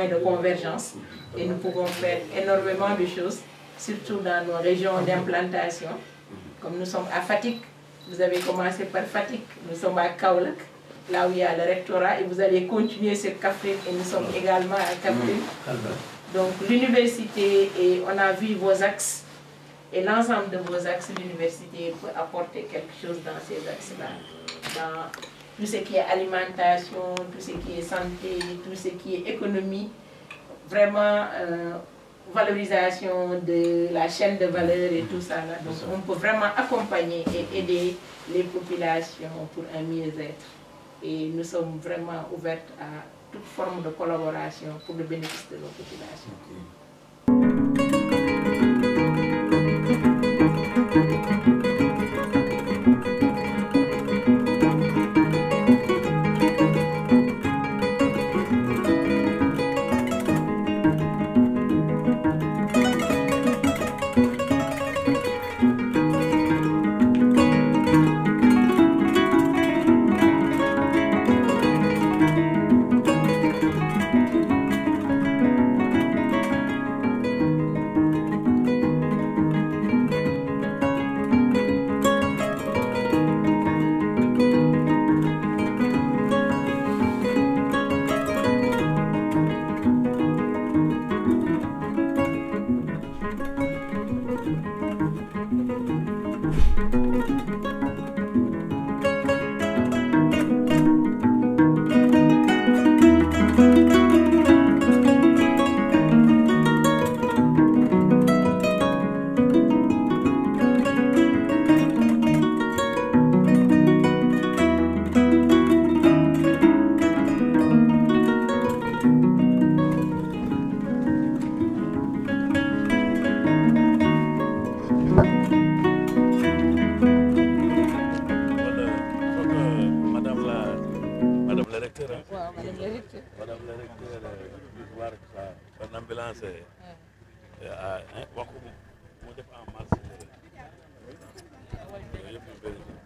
De convergence et nous pouvons faire énormément de choses, surtout dans nos régions d'implantation. Comme nous sommes à Fatick, vous avez commencé par Fatick, nous sommes à Kaolack, là où il y a le rectorat, et vous allez continuer sur Kaffrine, et nous sommes également à Kaffrine. Donc l'université, et on a vu vos axes, et l'ensemble de vos axes, l'université peut apporter quelque chose dans ces axes-là. Dans tout ce qui est alimentation, tout ce qui est santé, tout ce qui est économie, vraiment valorisation de la chaîne de valeur et tout ça là. Donc on peut vraiment accompagner et aider les populations pour un mieux-être. Et nous sommes vraiment ouvertes à toute forme de collaboration pour le bénéfice de nos populations.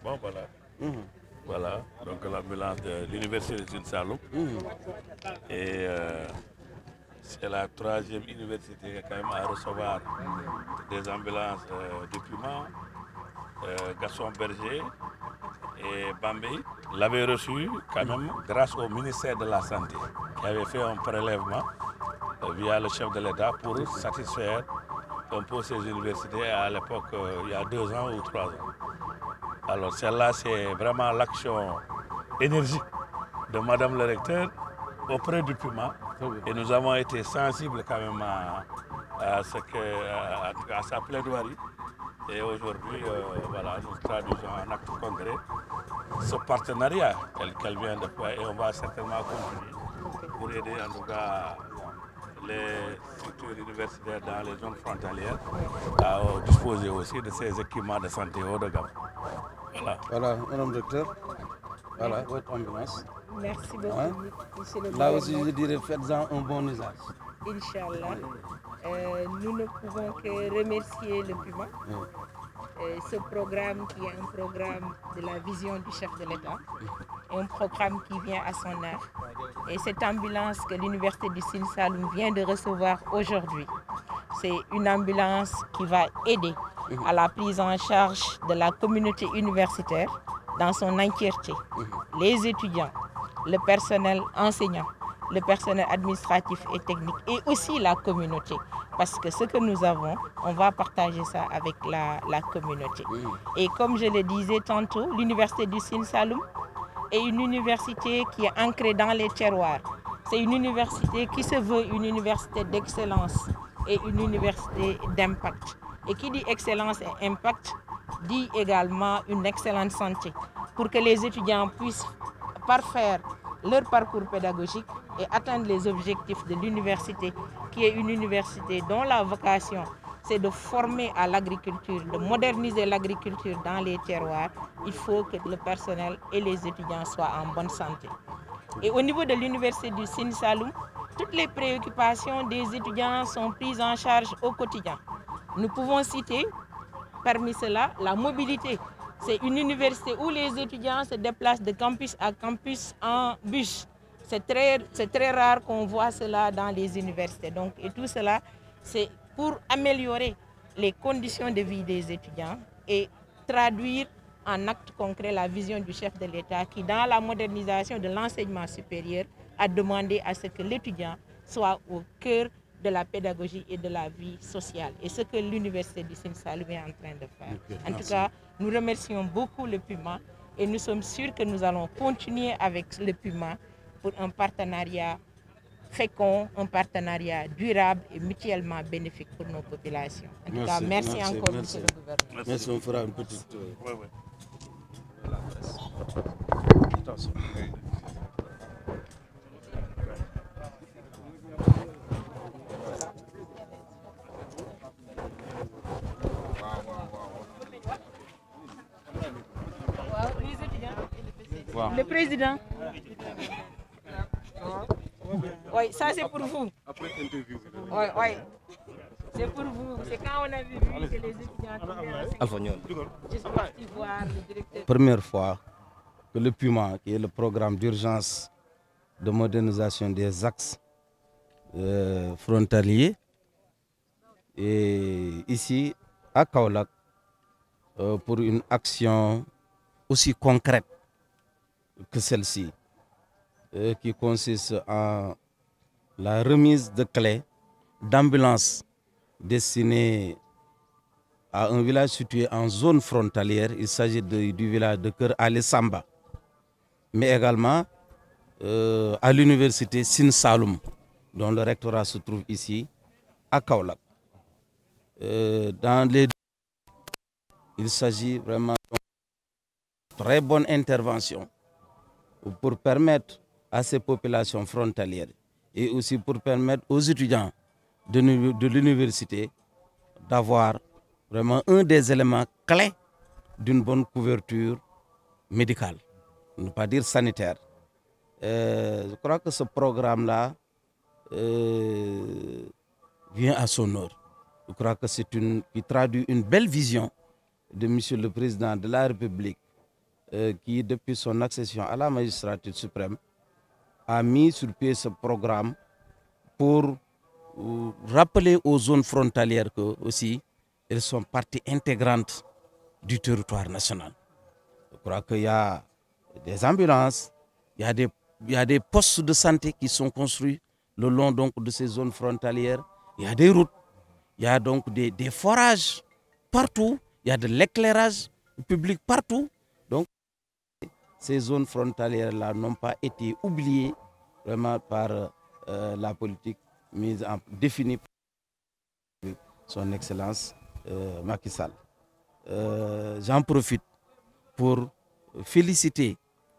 Bon, voilà. Voilà, donc l'ambulance de l'université de Sine Saloum. Et c'est la 3e université quand même à recevoir des ambulances depuis Mans, Gaston Berger Et Bambey l'avait reçu quand même grâce au ministère de la Santé, qui avait fait un prélèvement via le chef de l'État pour satisfaire un peu ces universités à l'époque, il y a 2 ans ou 3 ans. Alors celle-là, c'est vraiment l'action énergique de Madame le recteur auprès du PUMA. Et nous avons été sensibles quand même à sa plaidoirie. Et aujourd'hui, voilà, nous traduisons en acte concret ce partenariat qu'elle vient de faire et on va certainement continuer pour aider en tout cas les structures universitaires dans les zones frontalières à disposer aussi de ces équipements de santé haut de gamme. Voilà. Voilà, Madame le docteur, voilà votre ambulance. Merci beaucoup, Ouais. monsieur le Là aussi, gouverneur. je dirais, faites-en un bon usage. Inch'Allah. Nous ne pouvons que remercier le PUMA. Ce programme qui est un programme de la vision du chef de l'État, un programme qui vient à son heure. Et cette ambulance que l'Université du Sine Saloum vient de recevoir aujourd'hui, c'est une ambulance qui va aider à la prise en charge de la communauté universitaire dans son entièreté. Les étudiants, le personnel enseignant, le personnel administratif et technique et aussi la communauté. Parce que ce que nous avons, on va partager ça avec la communauté. Et comme je le disais tantôt, l'Université du Sine Saloum est une université qui est ancrée dans les terroirs. C'est une université qui se veut une université d'excellence et une université d'impact. Et qui dit excellence et impact dit également une excellente santé pour que les étudiants puissent parfaire leur parcours pédagogique et atteindre les objectifs de l'université, qui est une université dont la vocation, c'est de former à l'agriculture, de moderniser l'agriculture dans les terroirs. Il faut que le personnel et les étudiants soient en bonne santé. Et au niveau de l'université du Sine Saloum, toutes les préoccupations des étudiants sont prises en charge au quotidien. Nous pouvons citer parmi cela la mobilité. C'est une université où les étudiants se déplacent de campus à campus en bus. C'est très rare qu'on voit cela dans les universités. Donc, et tout cela, c'est pour améliorer les conditions de vie des étudiants et traduire en acte concret la vision du chef de l'État qui, dans la modernisation de l'enseignement supérieur, a demandé à ce que l'étudiant soit au cœur de la pédagogie et de la vie sociale. Et ce que l'Université du Sine Saloum est en train de faire. En tout cas, nous remercions beaucoup le PUMA et nous sommes sûrs que nous allons continuer avec le PUMA pour un partenariat fécond, un partenariat durable et mutuellement bénéfique pour nos populations. En tout cas, merci encore, monsieur le gouverneur. Merci, on fera une petite... Attention. Le président. Oui, ça c'est pour vous. Oui, oui. C'est pour vous. C'est quand on a vu que les étudiants juste partis voir le directeur. Première fois que le PUMA, qui est le programme d'urgence de modernisation des axes frontaliers, est ici à Kaolack pour une action aussi concrète que celle-ci, qui consiste en la remise de clés d'ambulances destinées à un village situé en zone frontalière. Il s'agit du village de Keur Ali Samba, mais également à l'université Sine Saloum, dont le rectorat se trouve ici à Kaolack. Dans les deux, il s'agit vraiment d'une très bonne intervention pour permettre à ces populations frontalières et aussi pour permettre aux étudiants de l'université d'avoir vraiment un des éléments clés d'une bonne couverture médicale, ne pas dire sanitaire. Je crois que ce programme-là vient à son heure. Je crois que c'est qui traduit une belle vision de Monsieur le Président de la République qui, depuis son accession à la magistrature suprême, a mis sur pied ce programme pour rappeler aux zones frontalières que aussi elles sont partie intégrante du territoire national. Je crois qu'il y a des ambulances, il y a des postes de santé qui sont construits le long donc, de ces zones frontalières. Il y a des routes, il y a donc des forages partout, il y a de l'éclairage public partout. Donc, ces zones frontalières-là n'ont pas été oubliées vraiment par la politique définie par son Excellence Macky Sall. J'en profite pour féliciter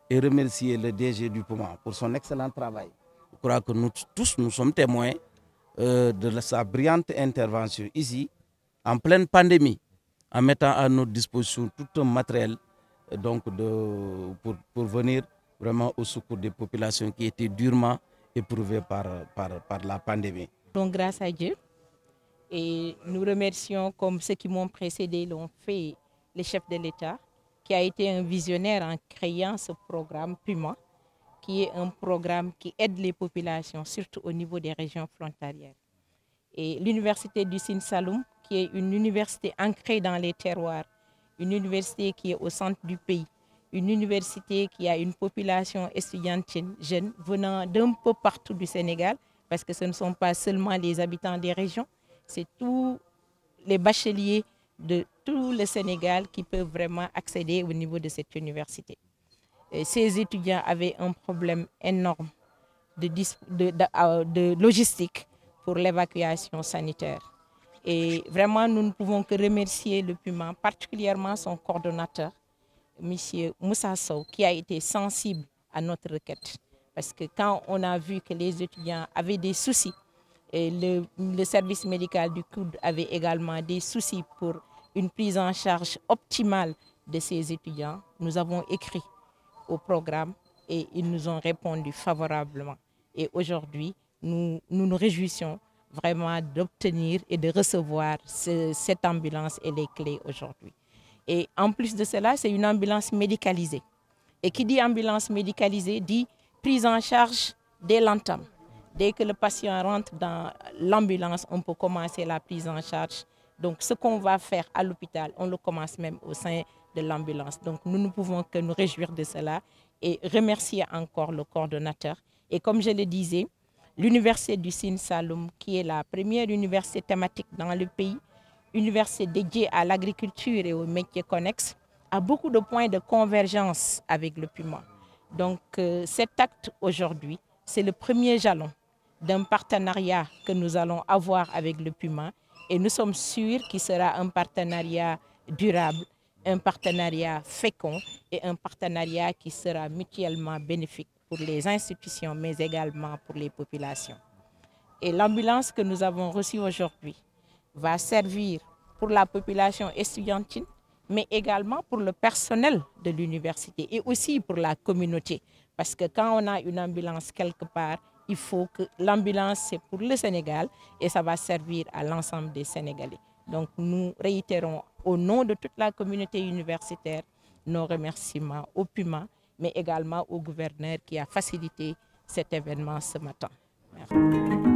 et remercier le DG du PUMA pour son excellent travail. Je crois que nous tous, nous sommes témoins de sa brillante intervention ici, en pleine pandémie, en mettant à notre disposition tout un matériel donc pour venir vraiment au secours des populations qui étaient durement éprouvées par la pandémie. Donc grâce à Dieu, et nous remercions comme ceux qui m'ont précédé l'ont fait, le chef de l'État, qui a été un visionnaire en créant ce programme PUMA, qui est un programme qui aide les populations, surtout au niveau des régions frontalières. Et l'université du Sine Saloum, qui est une université ancrée dans les terroirs, une université qui est au centre du pays, une université qui a une population estudiantine jeune venant d'un peu partout du Sénégal, parce que ce ne sont pas seulement les habitants des régions, c'est tous les bacheliers de tout le Sénégal qui peuvent vraiment accéder au niveau de cette université. Et ces étudiants avaient un problème énorme de logistique pour l'évacuation sanitaire. Et vraiment, nous ne pouvons que remercier le PUMA, particulièrement son coordonnateur, M. Moussa Sow, qui a été sensible à notre requête. Parce que quand on a vu que les étudiants avaient des soucis, et le service médical du COUD avait également des soucis pour une prise en charge optimale de ces étudiants, nous avons écrit au programme et ils nous ont répondu favorablement. Et aujourd'hui, nous nous réjouissons vraiment d'obtenir et de recevoir cette ambulance et les clés aujourd'hui. Et en plus de cela, c'est une ambulance médicalisée. Et qui dit ambulance médicalisée dit prise en charge dès l'entame. Dès que le patient rentre dans l'ambulance, on peut commencer la prise en charge. Donc ce qu'on va faire à l'hôpital, on le commence même au sein de l'ambulance. Donc nous ne pouvons que nous réjouir de cela et remercier encore le coordonnateur. Et comme je le disais, l'université du Sine Saloum, qui est la première université thématique dans le pays, université dédiée à l'agriculture et aux métiers connexes, a beaucoup de points de convergence avec le PUMA. Donc cet acte aujourd'hui, c'est le premier jalon d'un partenariat que nous allons avoir avec le PUMA et nous sommes sûrs qu'il sera un partenariat durable, un partenariat fécond et un partenariat qui sera mutuellement bénéfique pour les institutions mais également pour les populations. Et l'ambulance que nous avons reçue aujourd'hui va servir pour la population estudiantine mais également pour le personnel de l'université et aussi pour la communauté. Parce que quand on a une ambulance quelque part, il faut que l'ambulance, c'est pour le Sénégal et ça va servir à l'ensemble des Sénégalais. Donc nous réitérons au nom de toute la communauté universitaire nos remerciements au PUMA, mais également au gouverneur qui a facilité cet événement ce matin. Merci.